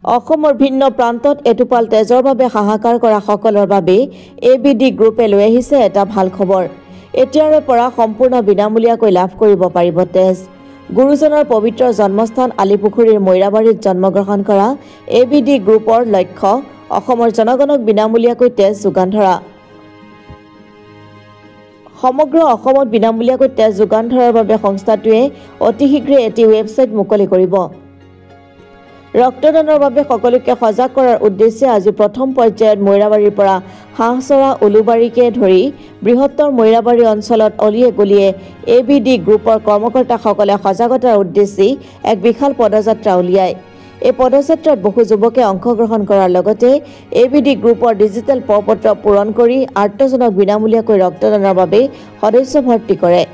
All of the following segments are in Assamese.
অসমৰ ভিন্ন প্ৰান্তত এটোপাল তেজৰ বাবে হাহাকাৰ কৰা সকলৰ বাবে এবিডি গ্ৰুপে লৈ আহিছে এটা ভাল খবৰ। এতিয়াৰে পৰা সম্পূৰ্ণ বিনামূলীয়াকৈ লাভ কৰিব পাৰিব তেজ। গুৰুজনৰ পবিত্ৰ জন্মস্থান আলিপুখুৰীৰ মৈৰাবাৰীত জন্মগ্ৰহণ কৰা এবিডি গ্ৰুপৰ লক্ষ্য অসমৰ জনগণক বিনামূলীয়াকৈ তেজ যোগান ধৰা। সমগ্ৰ অসমত বিনামূলীয়াকৈ তেজ যোগান ধৰাৰ বাবে সংস্থাটোৱে অতি শীঘ্ৰে এটি ৱেবছাইট মুকলি কৰিব। ৰক্তদানৰ বাবে সকলোকে সজাগ কৰাৰ উদ্দেশ্যে আজি প্ৰথম পৰ্যায়ত মৈৰাবাৰীৰ পৰা হাঁহচৰা উলুবাৰীকে ধৰি বৃহত্তৰ মৈৰাবাৰী অঞ্চলত অলিয়ে গলিয়ে এবিডি গ্ৰুপৰ কৰ্মকৰ্তাসকলে সজাগতাৰ উদ্দেশ্যে এক বিশাল পদযাত্ৰা উলিয়ায়। এই পদযাত্ৰাত বহু যুৱকে অংশগ্ৰহণ কৰাৰ লগতে এবিডি গ্ৰুপৰ ডিজিটেল প্ৰপত্ৰ পূৰণ কৰি আৰ্তজনক বিনামূলীয়াকৈ ৰক্তদানৰ বাবে সদস্য ভৰ্তি কৰে।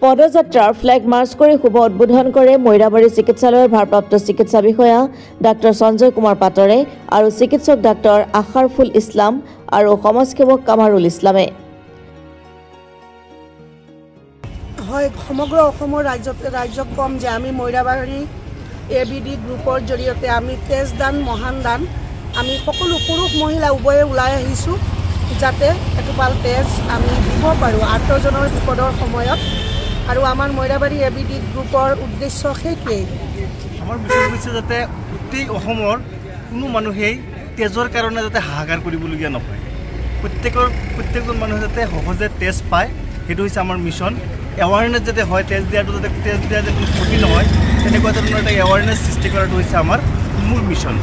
পদযাত্ৰাৰ ফ্লেগ মাৰ্চ কৰি শুভ উদ্বোধন কৰে মৈৰাবাৰী চিকিৎসালয়ৰ ভাৰপ্ৰাপ্ত চিকিৎসা বিষয়া ডাক্তৰ সঞ্জয় কুমাৰ পাটৰে আৰু চিকিৎসক ডাক্তৰ আখাৰফুল ইছলাম আৰু সমাজসেৱক কামাৰুল ইছলামে। হয়, সমগ্ৰ অসমৰ ৰাজ্যক কম যে আমি মৈৰাবাৰী এবিডি গ্ৰুপৰ জৰিয়তে আমি তেজদান মহান দান আমি সকলো পুৰুষ মহিলা উভয়ে ওলাই আহিছোঁ যাতে এটোপাল তেজ আমি দিব পাৰোঁ আৰ্তজনৰ বিপদৰ সময়ত। আৰু আমাৰ মৈৰাবাৰী এবিডি গ্ৰুপৰ উদ্দেশ্য সেইটোৱেই। আমাৰ মিছন হৈছে যাতে গোটেই অসমৰ কোনো মানুহেই তেজৰ কাৰণে যাতে হাহাকাৰ কৰিবলগীয়া নহয়, প্ৰত্যেকজন মানুহে যাতে সহজে তেজ পায়, সেইটো হৈছে আমাৰ মিছন। এৱাৰনেছ যাতে হয়, তেজ দিয়াটো যাতে তেজ দিয়া যাতে কোনো ক্ষতি নহয়, তেনেকুৱা ধৰণৰ এটা এৱাৰনেছ সৃষ্টি কৰাটো হৈছে আমাৰ মূল মিছন।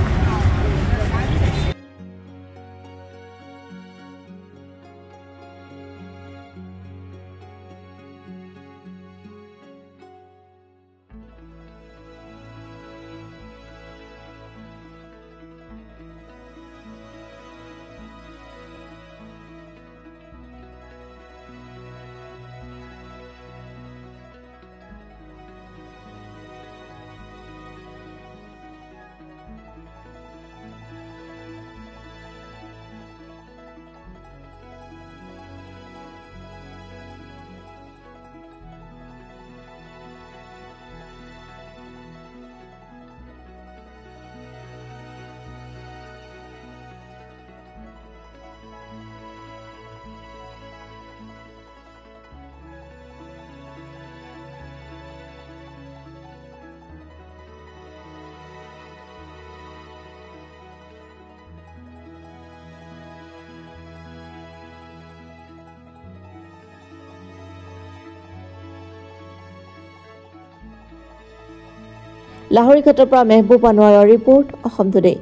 লাহৰীঘাটৰ পৰা মেহবুব আনোৱাৰৰ ৰিপৰ্ট, অসম টুডে।